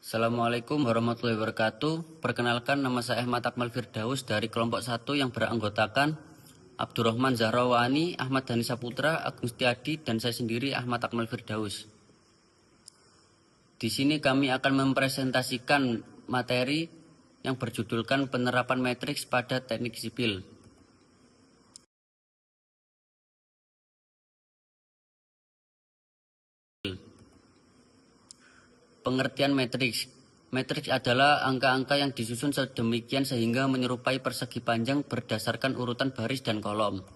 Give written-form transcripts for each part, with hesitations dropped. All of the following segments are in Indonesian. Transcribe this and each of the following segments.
Assalamualaikum warahmatullahi wabarakatuh. Perkenalkan, nama saya Ahmad Akmal Firdaus dari kelompok 1 yang beranggotakan Abdurrahman Zahrawani, Ahmad Dhani Saputra, Agung Setiadi, dan saya sendiri Ahmad Akmal Firdaus. Di sini kami akan mempresentasikan materi yang berjudulkan penerapan matriks pada teknik sipil. Pengertian matriks. Matriks adalah angka-angka yang disusun sedemikian sehingga menyerupai persegi panjang berdasarkan urutan baris dan kolom.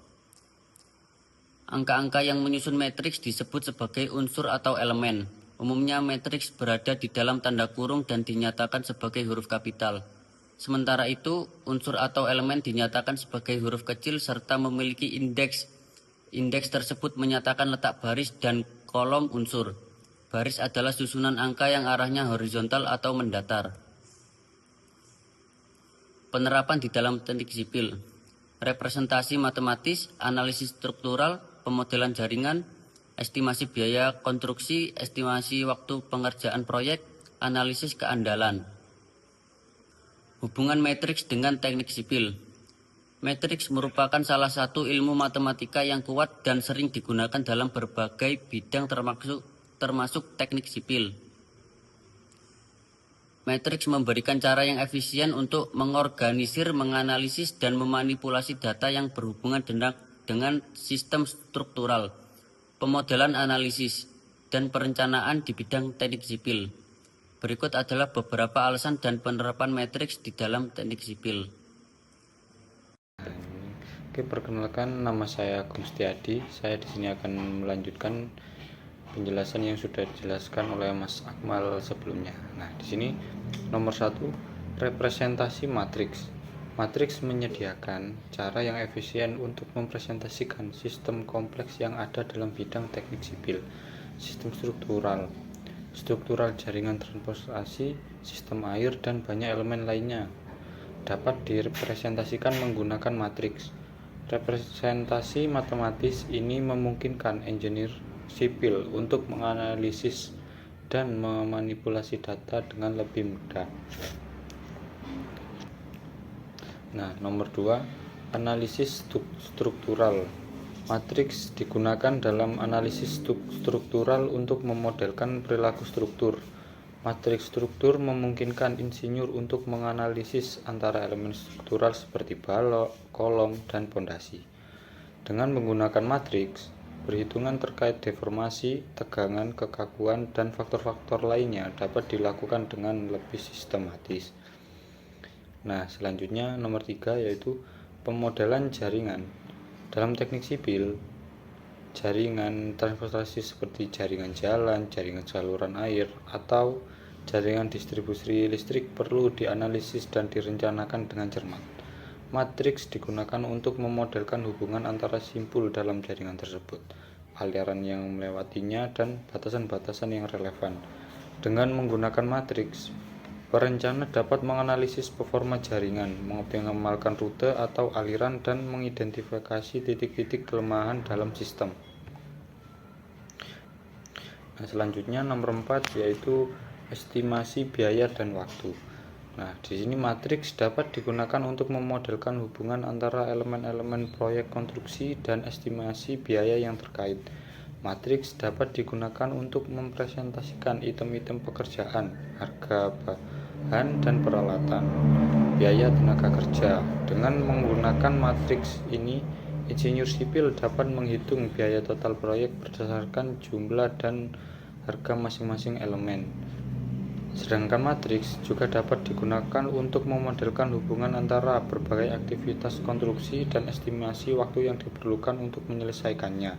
Angka-angka yang menyusun matriks disebut sebagai unsur atau elemen. Umumnya matriks berada di dalam tanda kurung dan dinyatakan sebagai huruf kapital. Sementara itu, unsur atau elemen dinyatakan sebagai huruf kecil serta memiliki indeks. Indeks tersebut menyatakan letak baris dan kolom unsur. Baris adalah susunan angka yang arahnya horizontal atau mendatar. Penerapan di dalam teknik sipil. Representasi matematis, analisis struktural, pemodelan jaringan, estimasi biaya konstruksi, estimasi waktu pengerjaan proyek, analisis keandalan. Hubungan matriks dengan teknik sipil. Matriks merupakan salah satu ilmu matematika yang kuat dan sering digunakan dalam berbagai bidang termasuk teknik sipil. Matriks memberikan cara yang efisien untuk mengorganisir, menganalisis, dan memanipulasi data yang berhubungan dengan sistem struktural, pemodelan analisis, dan perencanaan di bidang teknik sipil. Berikut adalah beberapa alasan dan penerapan matriks di dalam teknik sipil. Oke, perkenalkan, nama saya Agung Setiadi. Saya di sini akan melanjutkan penjelasan yang sudah dijelaskan oleh Mas Akmal sebelumnya. Nah, di sini nomor 1, representasi matriks. Matriks menyediakan cara yang efisien untuk mempresentasikan sistem kompleks yang ada dalam bidang teknik sipil, sistem struktural jaringan transportasi, sistem air, dan banyak elemen lainnya dapat direpresentasikan menggunakan matriks. Representasi matematis ini memungkinkan engineer sipil untuk menganalisis dan memanipulasi data dengan lebih mudah. Nah, nomor 2, analisis struktural. Matriks digunakan dalam analisis struktural untuk memodelkan perilaku struktur. Matriks struktur memungkinkan insinyur untuk menganalisis antara elemen struktural seperti balok, kolom, dan pondasi. Dengan menggunakan matriks, perhitungan terkait deformasi, tegangan, kekakuan, dan faktor-faktor lainnya dapat dilakukan dengan lebih sistematis. Nah, selanjutnya nomor 3 yaitu pemodelan jaringan. Dalam teknik sipil, jaringan transportasi seperti jaringan jalan, jaringan saluran air, atau jaringan distribusi listrik perlu dianalisis dan direncanakan dengan cermat. Matriks digunakan untuk memodelkan hubungan antara simpul dalam jaringan tersebut, aliran yang melewatinya, dan batasan-batasan yang relevan. Dengan menggunakan matriks, perencana dapat menganalisis performa jaringan, mengoptimalkan rute atau aliran, dan mengidentifikasi titik-titik kelemahan dalam sistem. Nah, selanjutnya nomor 4 yaitu estimasi biaya dan waktu. Nah, di sini matriks dapat digunakan untuk memodelkan hubungan antara elemen-elemen proyek konstruksi dan estimasi biaya yang terkait. Matriks dapat digunakan untuk mempresentasikan item-item pekerjaan, harga bahan dan peralatan, biaya tenaga kerja. Dengan menggunakan matriks ini, insinyur sipil dapat menghitung biaya total proyek berdasarkan jumlah dan harga masing-masing elemen. Sedangkan matriks juga dapat digunakan untuk memodelkan hubungan antara berbagai aktivitas konstruksi dan estimasi waktu yang diperlukan untuk menyelesaikannya.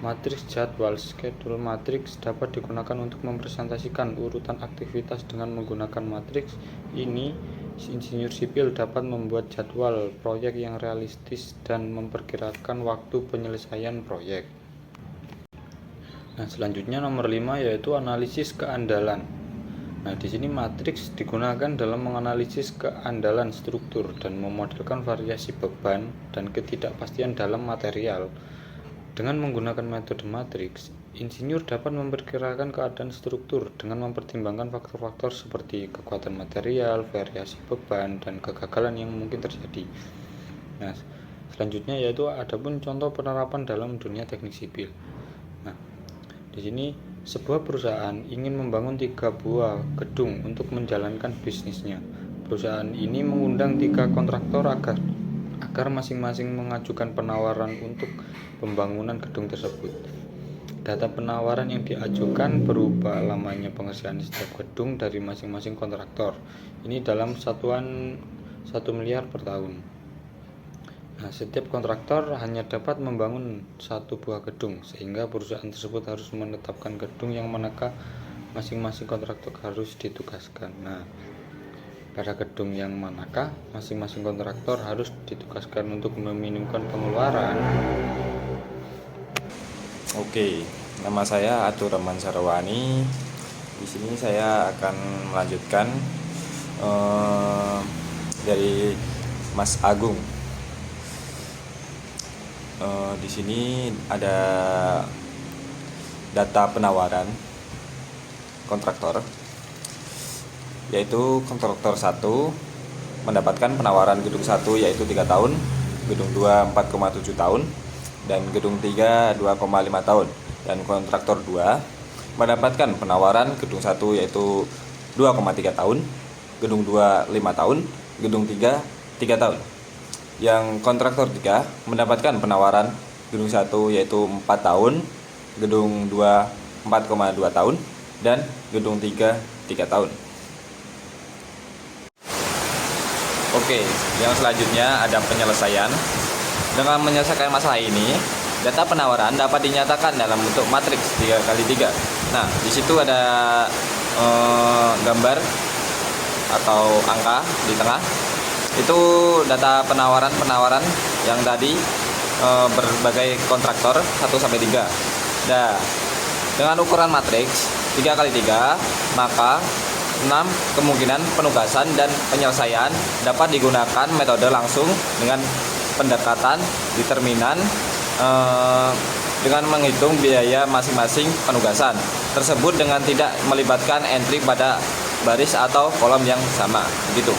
Matriks jadwal schedule matriks dapat digunakan untuk mempresentasikan urutan aktivitas. Dengan menggunakan matriks ini, insinyur sipil dapat membuat jadwal proyek yang realistis dan memperkirakan waktu penyelesaian proyek. Nah, selanjutnya nomor 5 yaitu analisis keandalan. Nah, di sini matriks digunakan dalam menganalisis keandalan struktur dan memodelkan variasi beban dan ketidakpastian dalam material. Dengan menggunakan metode matriks, Insinyur dapat memperkirakan keadaan struktur dengan mempertimbangkan faktor-faktor seperti kekuatan material, variasi beban, dan kegagalan yang mungkin terjadi. Nah, selanjutnya yaitu adapun contoh penerapan dalam dunia teknik sipil. Nah, di sini sebuah perusahaan ingin membangun 3 buah gedung untuk menjalankan bisnisnya. Perusahaan ini mengundang 3 kontraktor agar masing-masing mengajukan penawaran untuk pembangunan gedung tersebut. Data penawaran yang diajukan berupa lamanya pengerjaan setiap gedung dari masing-masing kontraktor. Ini dalam satuan 1 miliar per tahun. Nah, setiap kontraktor hanya dapat membangun 1 buah gedung, sehingga perusahaan tersebut harus menetapkan gedung yang manakah masing-masing kontraktor harus ditugaskan. Nah, pada gedung yang manakah masing-masing kontraktor harus ditugaskan untuk meminimumkan pengeluaran. Oke, nama saya Atur Rahman Sarawani. Di sini saya akan melanjutkan dari Mas Agung. Di sini ada data penawaran kontraktor, yaitu kontraktor 1 mendapatkan penawaran gedung 1 yaitu 3 tahun, gedung 2 4,7 tahun, dan gedung 3 2,5 tahun. Dan kontraktor 2 mendapatkan penawaran gedung 1 yaitu 2,3 tahun, gedung 2 5 tahun, gedung 3 3 tahun. Yang kontraktor 3 mendapatkan penawaran gedung 1 yaitu 4 tahun, gedung 2 4,2 tahun, dan gedung 3 3 tahun. Oke, yang selanjutnya ada penyelesaian. Dengan menyelesaikan masalah ini, data penawaran dapat dinyatakan dalam bentuk matriks 3x3. Nah, di situ ada gambar atau angka di tengah. Itu data penawaran yang tadi berbagai kontraktor 1 sampai 3. Nah, dengan ukuran matriks 3x3, maka 6 kemungkinan penugasan dan penyelesaian dapat digunakan metode langsung dengan pendekatan determinan dengan menghitung biaya masing-masing penugasan tersebut dengan tidak melibatkan entry pada baris atau kolom yang sama, begitu.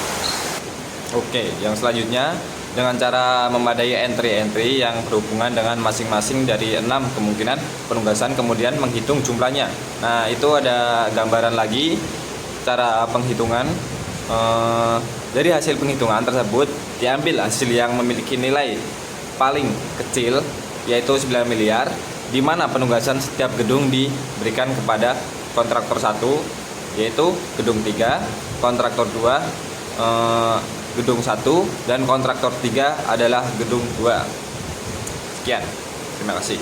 Oke, yang selanjutnya dengan cara memadai entry-entry yang berhubungan dengan masing-masing dari 6 kemungkinan penugasan, kemudian menghitung jumlahnya. Nah, itu ada gambaran lagi cara penghitungan. Dari hasil penghitungan tersebut diambil hasil yang memiliki nilai paling kecil yaitu 9 miliar, di mana penugasan setiap gedung diberikan kepada kontraktor 1 yaitu gedung 3, kontraktor 2 gedung 1, dan kontraktor 3 adalah gedung 2. Sekian, terima kasih.